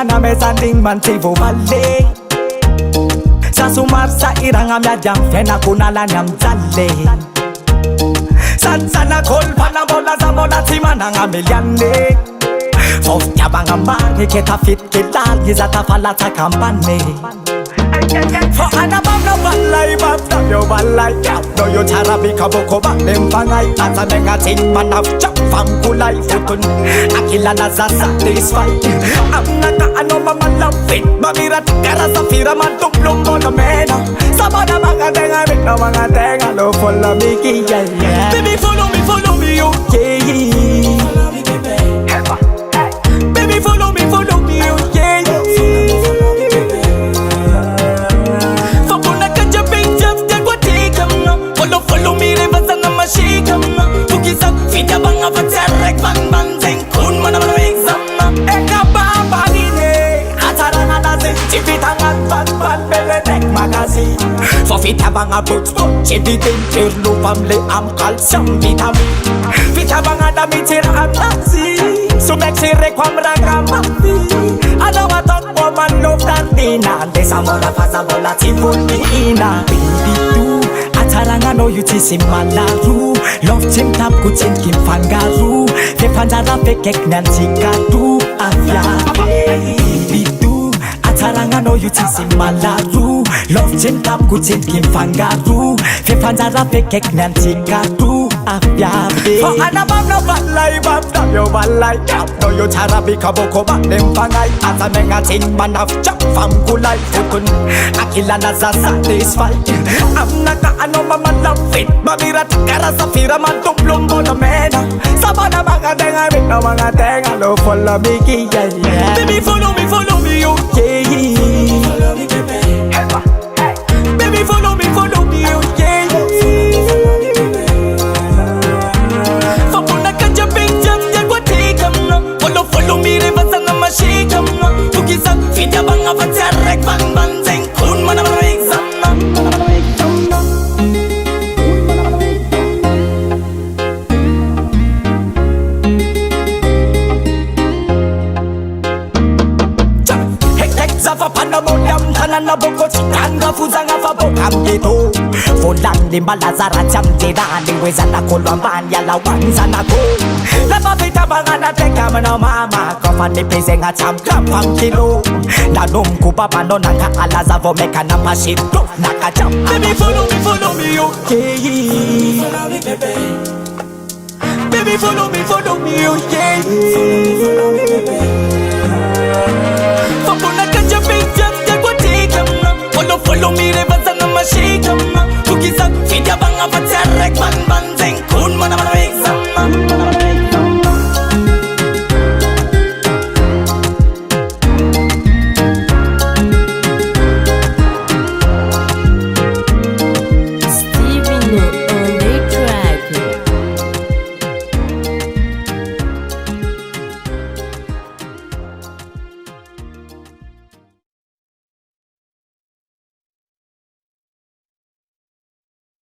na mezanding mantivo vale Sasumar sa iranga myajam fena kunalani amzale Sansana kolpa na bola za bola timana ngameliane Fofya banga mani keta fit kilal gizata falata kampane For anabam no balai babda yo balai No yo charabika boko balem pangai Ata menga ting manaf chap fam kulai futun Akila naza satisfy Amnaka ano mamalam fit Mamirat kara safira mantum lumbo na mena Sabada mga tenga mit no mga tenga Lo follow me yeah yeah Baby follow me okay Follow me baby Baby follow me okay Follow me rivers and I'm a shake Cookies up, feet up on a terrek Bang bang zing, kun man am a exam Eka baba gine Atarana nazi, chipitangan Ban belenek magazine For feet up on a boot Chipitin, tirlu family am calcium vitamin Feet up on a damitir am nazi So make si rekwam ragamafi Alawa talk woman love tardina Desa mola fasa bola tifundina Baby do Ataranga no yutisi malaru Love team tap kutin kim fangaru Fe panjara fe kek nanti kadu Afya baby do Ataranga no yutisi malaru Love team tap kutin kim fangaru Fe panjara fe kek nanti kadu Afya baby For anabam no balai babda yo balai No yo charabika boko balem pangai Ata menga ting manaf chap fam kulai futun Akila naza satisfy Amnaka ano mamalam fit Mamirat kara safira mantum lumbo na mena Sabada mga tenga mit no mga tenga Lo follow me yeah yeah Baby follow me okay Follow me baby Baby follow me okay Fapuna kanja big jam Jagwa tikam Follow me rivers and I'm a shake Cookies up, feet up on a terrek Bang bang zing, kun man am a exam Zafa panamoniam tanana boko chikanga fuzanga fabokam gito Fulani malazara chamjeda Niweza na kulwamban yala wanza na go Lapa vita bangana teka mano mama Kofa nipeze nga cham pam kilo Na numku baba no nanga alaza vomeka na mashito Naka cham Baby follow me okay Follow me baby Baby follow me okay Follow me baby Follow me